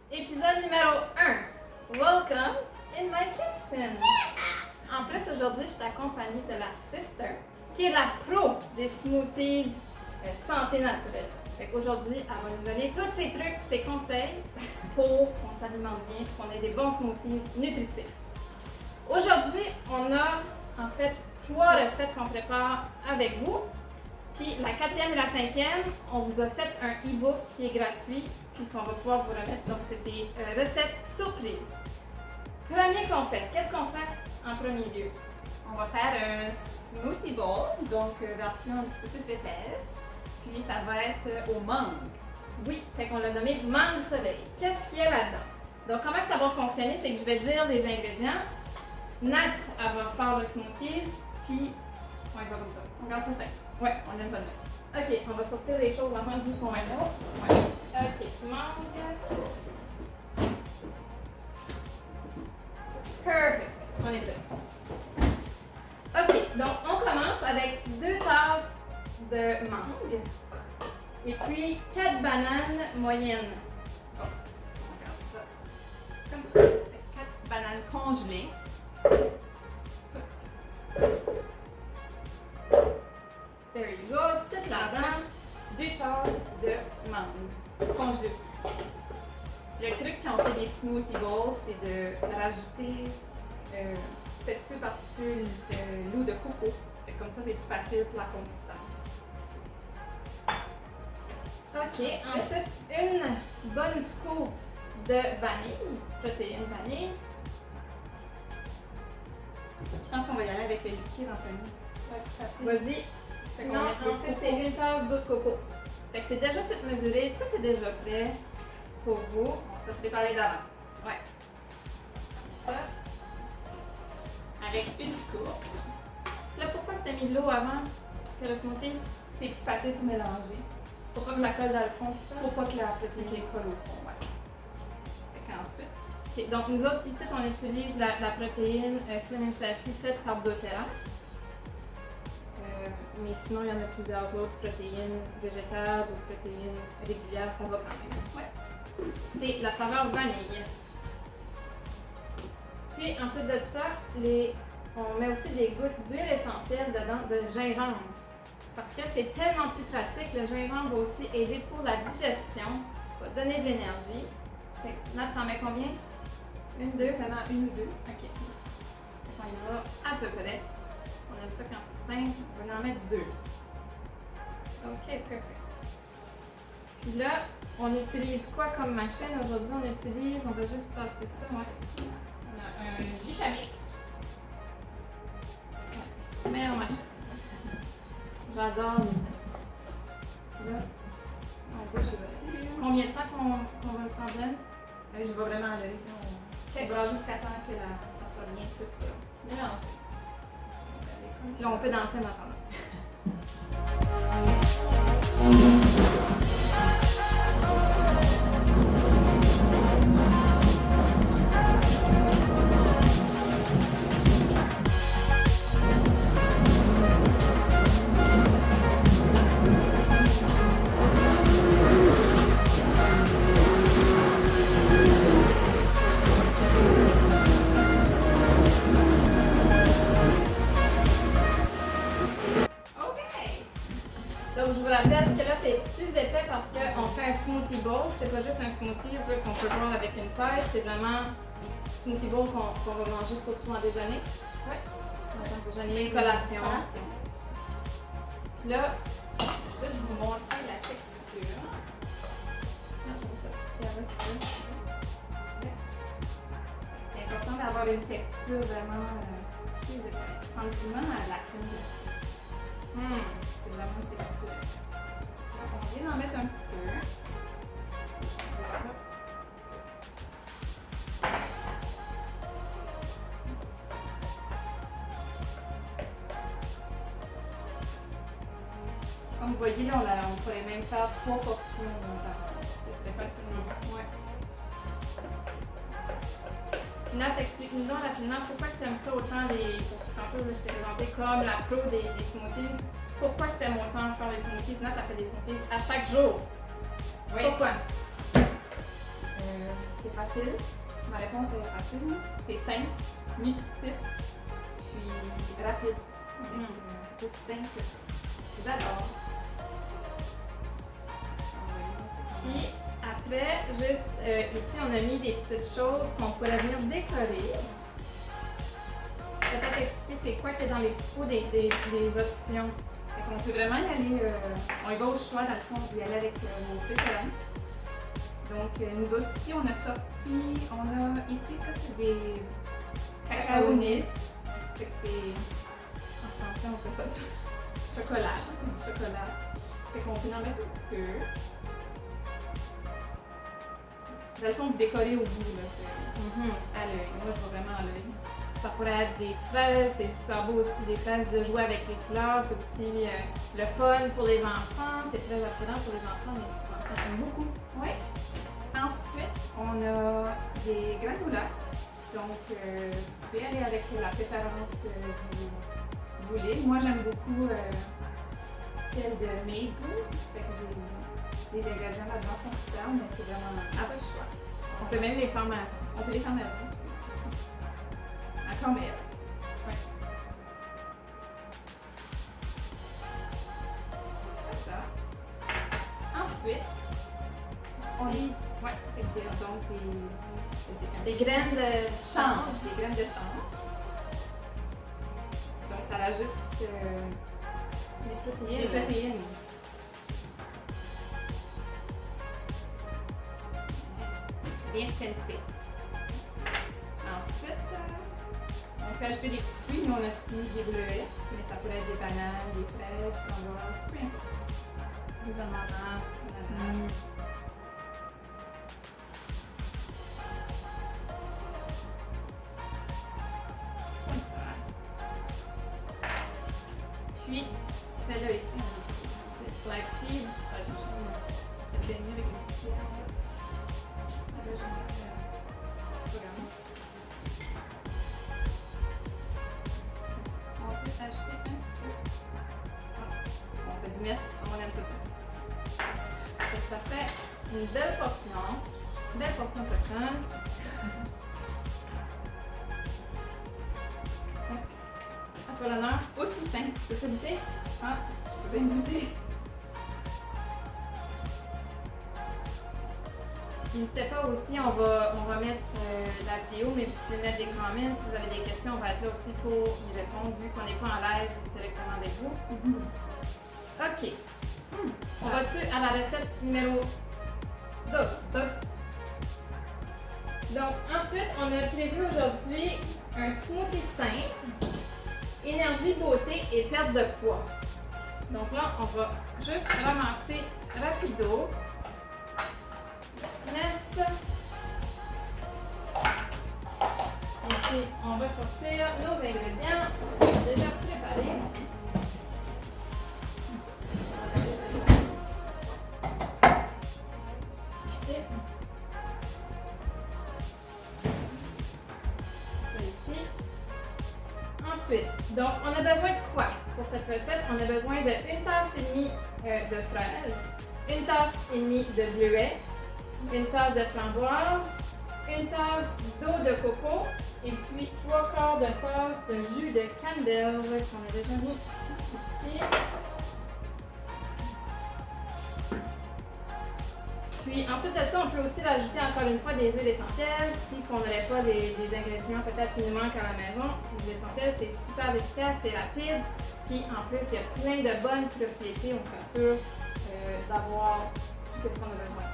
Épisode numéro 1. Welcome in my kitchen. En plus, aujourd'hui, je suis accompagnée de la sister, qui est la pro des smoothies santé naturelle. Fait qu'aujourd'hui, elle va nous donner tous ses trucs et ses conseils pour qu'on s'alimente bien, qu'on ait des bons smoothies nutritifs. Aujourd'hui, on a en fait 3 recettes qu'on prépare avec vous. Puis la 4e et la 5e, on vous a fait un e-book qui est gratuit puis qu'on va pouvoir vous remettre. Donc c'est des recettes surprises. Premier qu'on fait, qu'est-ce qu'on fait en premier lieu? On va faire un smoothie bowl, donc version un petit peu plus épaisse. Puis ça va être au mangue. Oui, fait qu'on l'a nommé mangue soleil. Qu'est-ce qu'il y a là-dedans? Donc comment ça va fonctionner, c'est que je vais dire les ingrédients. Nat, elle va faire le smoothies, puis on y va comme ça. On garde ça simple. Ouais. On aime ça de Ok, on va sortir les choses avant du point là. Ouais. Ok, mangue. Perfect. On est prêt. Ok, donc on commence avec 2 tasses de mangue et puis 4 bananes moyennes. On garde ça comme ça. 4 bananes congelées. There you go, toute là-dedans. 2 tasses de mangue congelées aussi. Le truc quand on fait des smoothie bowls, c'est de rajouter petit peu par petit peu de l'eau de coco. Fait que comme ça, c'est plus facile pour la consistance. Ok, ensuite une bonne scoop de vanille, protéines vanille. Je pense qu'on va y aller avec le liquide en premier. Ouais, plus facile. Vas-y. Sinon, ensuite c'est une tasse d'eau de coco. Fait que c'est déjà tout mesuré, tout est déjà prêt pour vous. On s'est préparé d'avance. Ouais. Ça. Avec une scoop. Là, pourquoi tu as mis de l'eau avant que le smoothie? C'est plus facile pour mélanger. Pourquoi que ça colle dans le fond pis ça? Pour pas que la protéine colle au fond. Ouais. Fait qu'ensuite, Ok, donc nous autres ici, on utilise la protéine Slim and Sassy faite par doTERRA. Mais sinon, il y en a plusieurs autres protéines végétales ou protéines régulières, ça va quand même. ouais. C'est la saveur vanille. Puis ensuite de ça, on met aussi des gouttes d'huile essentielle dedans de gingembre. Parce que c'est tellement plus pratique. Le gingembre va aussi aider pour la digestion, va donner de l'énergie. Fait que, Nat, t'en mets combien? Une, deux? Seulement une ou deux. Ok. On y va à peu près. On aime ça quand c'est simple. On va en mettre 2. Ok, perfect. Puis là, on utilise quoi comme machine aujourd'hui? On va juste passer ça. Ouais. On a un Vitamix. Meilleure machine. J'adore les Vitamix. Là, on va choisir. Combien de temps qu'on va le prendre? Je vais vraiment aller. On va jusqu'à temps que ça soit bien tout mélangé. Puis là, on peut danser maintenant. Donc, je vous rappelle que là, c'est plus épais parce qu'on fait un smoothie bowl. C'est pas juste un smoothie là, qu'on peut boire avec une taille. C'est vraiment un smoothie bowl qu'on va manger surtout en déjeuner. Ouais. En déjeuner, collation. Puis là, Juste vous montrer la texture. C'est important d'avoir une texture vraiment sentiment à la crème glacée. C'est vraiment une texture. Donc, on vient d'en mettre un petit peu. Comme vous voyez, là, on pourrait même faire 3 portions. C'est très facile. Ouais. Nat, explique-nous donc rapidement pourquoi tu aimes ça autant les. Parce que tantôt, je t'ai présenté comme la pro des smoothies. Pourquoi tu aimes autant faire des smoothies? Nat, tu fait des smoothies à chaque jour. Oui. Pourquoi? c'est facile. Ma réponse est facile. C'est simple, nutritif, puis rapide. Aussi simple que ça. J'adore. Puis après, juste ici, on a mis des petites choses qu'on pourrait venir décorer. Peut-être expliquer c'est quoi qu'il y a dans les petits pots des options. Fait qu'on peut vraiment y aller, on y va au choix dans le fond, on peut y aller avec vos préférences. Donc nous autres ici, on a sorti, ici, ça c'est des cacaonis. Fait que c'est, en français on sait pas, chocolat, c'est du chocolat. Fait qu'on peut en mettre un petit peu. Dans le fond, vous décorez au bout, là, c'est à l'œil. Moi, je vois vraiment à l'œil. Ça pourrait être des fraises, c'est super beau aussi, des fraises de jouer avec les couleurs. C'est aussi le fun pour les enfants. C'est très attirant pour les enfants, mais les enfants aiment beaucoup. Oui. Ensuite, on a des granolas. Donc, vous pouvez aller avec la préférence que vous voulez. Moi, j'aime beaucoup celle de Maple. Fait que j'ai des ingrédients là-dedans sont super, mais c'est vraiment à votre choix. On peut même les faire maison. On peut les faire maison. Encore meilleur. Oui. Comme ça. Ensuite, on est. Ouais, donc Des graines de chanvre. Des graines de chanvre. Donc ça rajoute des protéines. Bien pensé. Ensuite, on peut ajouter des petits fruits. Nous, on a mis des bleuets, mais ça pourrait être des bananes, des fraises, framboises, peu importe. Des ananas. Comme ça. Puis, celle-là ici, Des flaxseed. je vais baigner avec les citrouilles. On peut ajouter un petit peu. On fait du mess, on aime ça. Ça fait une belle portion prochaine. À toi l'honneur. Aussi simple. Peux-tu goûter? Ah, je peux bien goûter. N'hésitez pas aussi, on va mettre la vidéo, mais vous pouvez mettre des commentaires. Si vous avez des questions, on va être là aussi pour y répondre, vu qu'on n'est pas en live directement avec vous. OK. On va-tu à la recette numéro 2? Donc, ensuite, on a prévu aujourd'hui un smoothie simple, énergie, beauté et perte de poids. Donc là, on va juste ramasser rapido. Et puis, on va sortir nos ingrédients déjà préparés. Ici. Ça ici. Ensuite, donc, on a besoin de quoi pour cette recette? On a besoin de 1 tasse et demie de fraises, 1 tasse et demie de bleuets, 1 tasse de framboise, 1 tasse d'eau de coco et puis 3/4 de tasse de jus de canneberge qu'on a déjà mis ici. Puis ensuite de ça, on peut aussi rajouter encore une fois des huiles essentielles si on n'aurait pas des ingrédients peut-être qui nous manquent à la maison. Les huiles essentielles, c'est super efficace, c'est rapide. Puis en plus, il y a plein de bonnes propriétés. On s'assure d'avoir tout ce qu'on a besoin.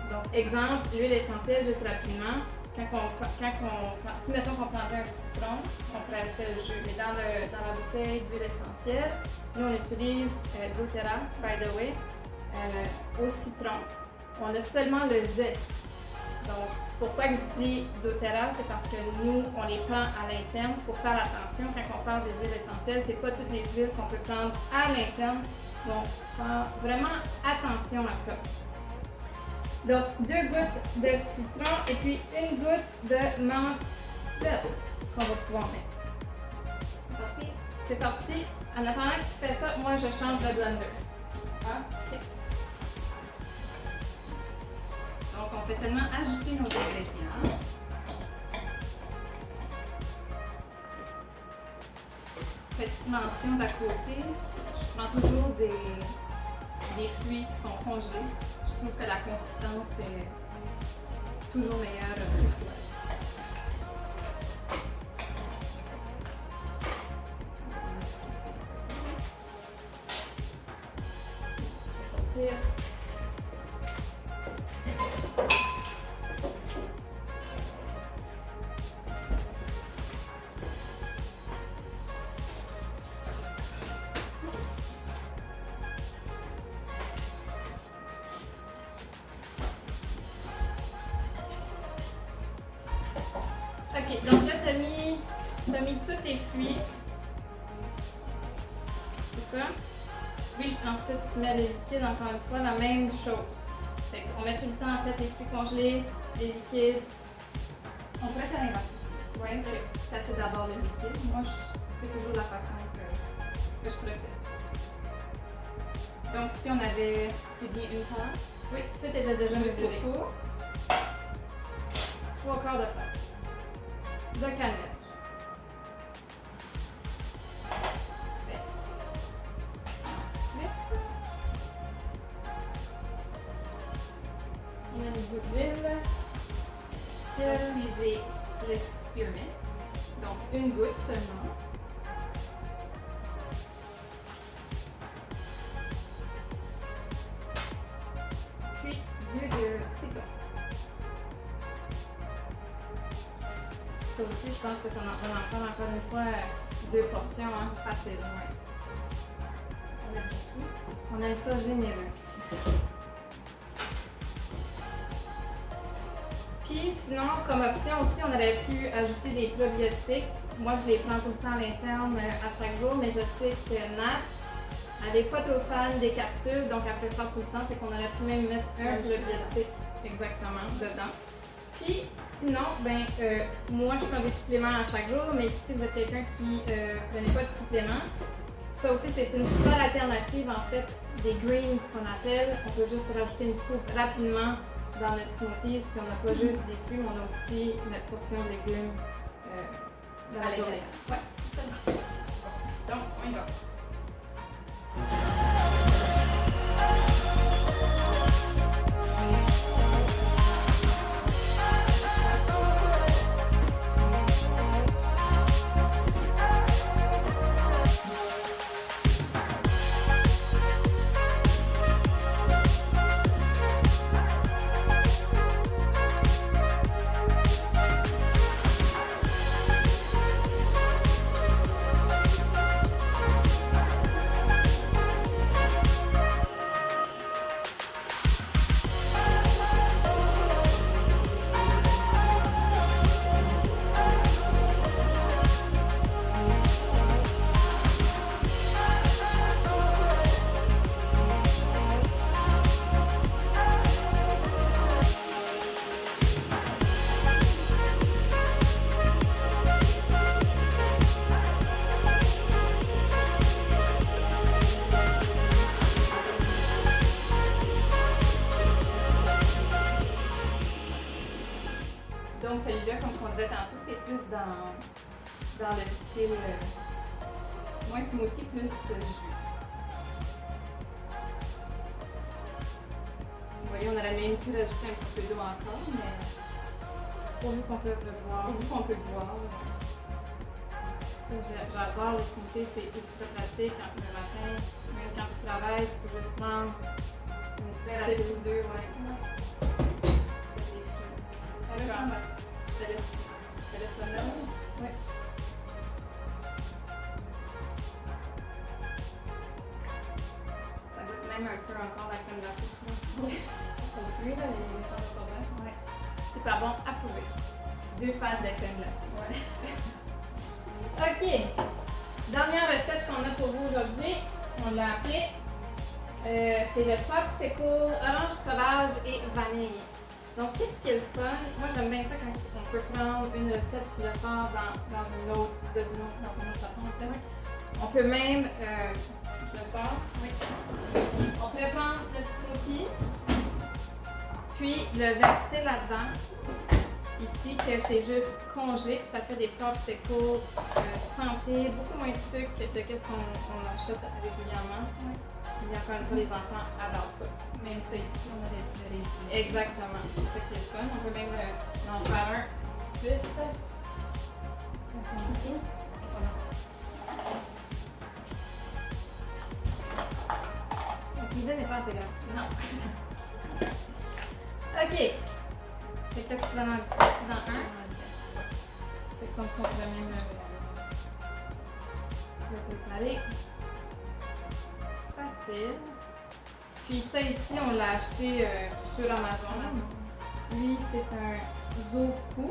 Donc, exemple, l'huile essentielle, juste rapidement. Si mettons qu'on prendrait un citron, on pourrait acheter le jus. Mais dans la bouteille d'huile essentielle, nous on utilise doTERRA, by the way, au citron. On a seulement le zeste. Donc, pourquoi que je dis doTERRA, c'est parce que nous, on les prend à l'interne. Il faut faire attention quand on parle des huiles essentielles. C'est pas toutes les huiles qu'on peut prendre à l'interne. Donc, faire vraiment attention à ça. Donc, 2 gouttes de citron et puis 1 goutte de menthe verte qu'on va pouvoir mettre. C'est parti? C'est parti. En attendant que tu fais ça, moi, je change de blender. Donc, on fait seulement ajouter nos ingrédients. petite mention d'à côté. Je prends toujours des fruits qui sont congelés. Je trouve que la consistance est toujours meilleure plus froide. Je vais sortir. Ok, donc là, t'as mis tous tes fruits. C'est ça? Oui, ensuite, tu mets les liquides, encore une fois, la même chose. Fait qu'on met tout le temps, en fait, les fruits congelés, les liquides. On pourrait faire l'inverse. Ouais, ok. Passer d'abord le liquide. Moi, c'est toujours la façon que je procède. Donc, si on avait, c'est bien une tasse. Oui, tout était déjà mesuré. Coco. 3 quarts de tasse de cannelle. Ensuite, on a les gouttes d'huile. Si j'ai le spearmint, donc une goutte seulement. Puis d'huile de citron. Ça aussi, je pense que ça en prend encore une fois 2 portions, hein. Facile, ouais. On aime ça généreux. Puis sinon, comme option aussi, on aurait pu ajouter des probiotiques. Moi, je les prends tout le temps à l'interne à chaque jour, mais je sais que Nat, elle n'est pas trop fan des capsules, donc elle préfère tout le temps, fait qu'on aurait pu même mettre un probiotique exactement dedans. Puis sinon, moi, je prends des suppléments à chaque jour, mais si vous êtes quelqu'un qui ne prenait pas de suppléments, ça aussi, c'est une super alternative, en fait, des greens, qu'on appelle. On peut juste rajouter une scoop rapidement dans notre smoothies, puis on n'a pas juste des fruits, mais on a aussi notre portion de légumes dans la journée. Ouais, seulement. Donc, on y va. Donc celui-là, comme on disait tantôt, c'est plus dans le style moins smoothie, plus jus. Vous voyez, on aurait même pu rajouter un petit peu d'eau encore, mais Pourvu qu'on peut le boire. pourvu qu'on peut le boire. J'adore le smoothie, c'est ultra pratique quand le matin, même quand tu travailles, tu peux juste prendre une petite sip ou deux, ouais. Je te laisse ça là. Ouais. Ça goûte même un peu encore la crème glacée, je trouve. Au fruit, là, les choses sauvages. Ouais. Super bon, approuvé. 2 fans de crème glacée. Ouais. Ok. Dernière recette qu'on a pour vous aujourd'hui, on l'a appelée. C'est le popsicle orange sauvage et vanille. Donc, qu'est-ce qui est le fun? Moi, j'aime bien ça quand on peut prendre une recette et le faire dans une autre façon. En fait. On peut même, je le sors, oui. On peut prendre notre smoothie, puis le verser là-dedans. ici que c'est juste congelé, puis ça fait des popsicles santé, beaucoup moins de sucre que qu'est-ce qu'on achète régulièrement. Ouais. Puis encore une fois, les enfants adorent ça. Même ça ici, on a des réduits. Exactement, c'est ça qui est le fun. On peut même en faire un tout de suite. Ici. La cuisine n'est pas assez grande. Non. Ok. Fait que là, tu vas dans un. Fait comme ça, on peut même le préparer. Facile. Puis ça ici, on l'a acheté sur Amazon. Lui, c'est un Zoku,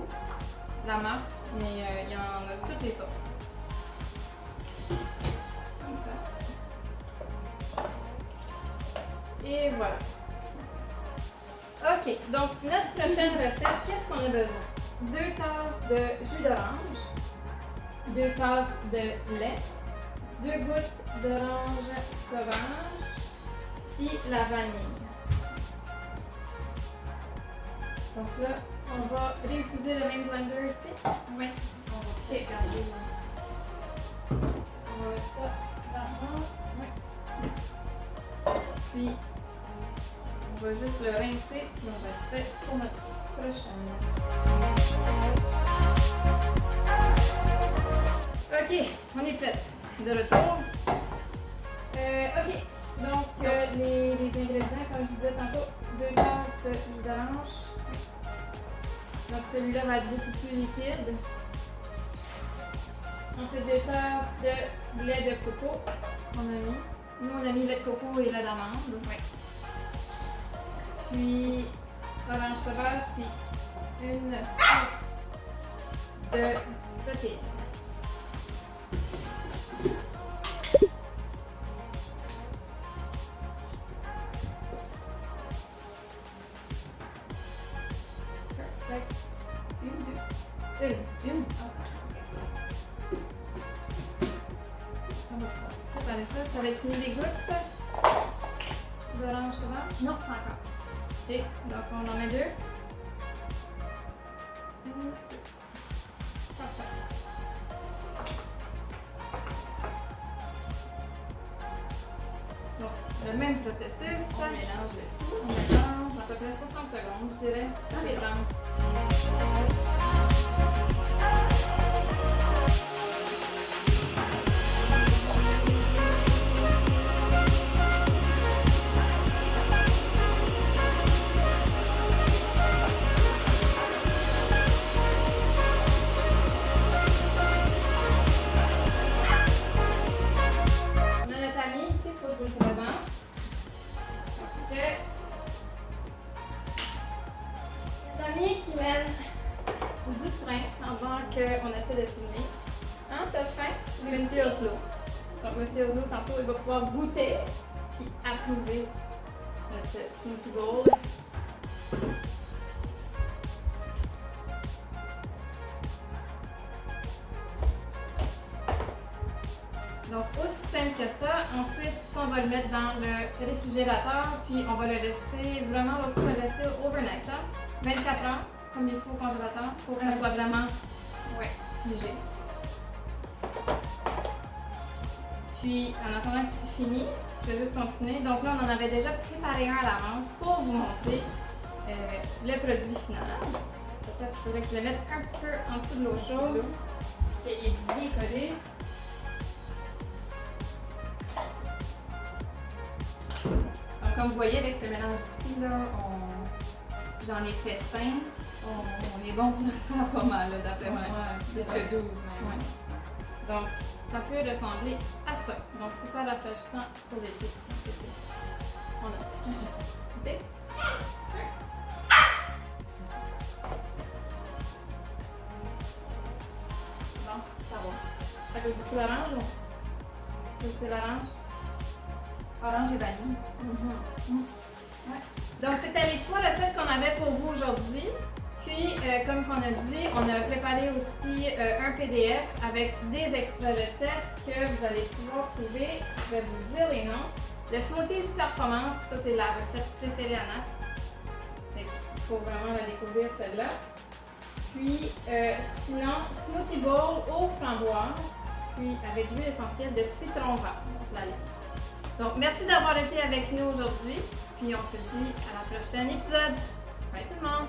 la marque, mais il y en a toutes les sortes. Comme ça. Et voilà. Ok, donc notre prochaine recette, qu'est-ce qu'on a besoin? 2 tasses de jus d'orange, 2 tasses de lait, 2 gouttes d'orange sauvage, puis la vanille. Donc là, on va réutiliser le même blender ici. Oui. On va Ok. garder. On va mettre ça là-dedans. Ouais. Puis, on va juste le rincer, puis on va être prêt pour notre prochaine. Ok, on est prête. De retour. Ok, donc les ingrédients, comme je disais tantôt, 2 tasses de jus d'orange. Donc celui-là va être beaucoup plus liquide. Ensuite, 2 tasses de lait de coco qu'on a mis. Nous, on a mis lait de coco et lait d'amande. Oui. Puis, orange sauvage, puis une scoop de protéines. Perfect. Une. On va préparer ça. Ça va être mis des gouttes d'orange sauvage? Non, pas encore. Ok, donc on en met 2. Parfait. Donc, le même processus. On mélange le tout. On mélange à peu près 60 secondes, je dirais. Dans les 30. On a notre ami ici, il faut que je vous le présente. Parce que notre ami qui mène du train pendant qu'on essaie de filmer. Hein, t'as faim? Monsieur Oslo. Donc, Monsieur Oslo, tantôt, il va pouvoir goûter puis approuver notre smoothie bowl. Donc, aussi simple que ça. Ensuite, ça, on va le mettre dans le réfrigérateur, puis on va le laisser, vraiment, il faut le laisser overnight, hein? 24 heures, comme il faut au congélateur, pour que ça soit vraiment figé. Puis, en attendant que tu finis, je vais juste continuer. Donc là, on en avait déjà préparé un à l'avance pour vous montrer le produit final. Peut-être qu'il faudrait que je le mette un petit peu en dessous de l'eau chaude, parce qu'il est bien collé. Donc, comme vous voyez, avec ce mélange-ci, j'en ai fait 5. On est bon pour le faire pas mal, là, d'après moi. Plus que 12 même. Ouais. Donc, ça peut ressembler à ça. Donc, super rafraîchissant pour l'été. Donc, c'est ça. On a ça. Ok? Bon, ça va. Ça goûte beaucoup l'orange, ou? Ça goûte l'orange? Orange et vanille. Ouais. Donc, c'était les 3 recettes qu'on avait pour vous aujourd'hui. Puis, comme on a dit, on a préparé aussi un PDF avec des extra recettes que vous allez pouvoir trouver. Je vais vous dire les noms. Le Smoothies Performance, ça c'est la recette préférée à Nat. Il faut vraiment la découvrir celle-là. Puis, sinon, smoothie bowl aux framboises, puis avec l'huile essentielle de citron vert, donc la lait. Donc, merci d'avoir été avec nous aujourd'hui, puis on se dit à la prochaine épisode. Bye tout le monde!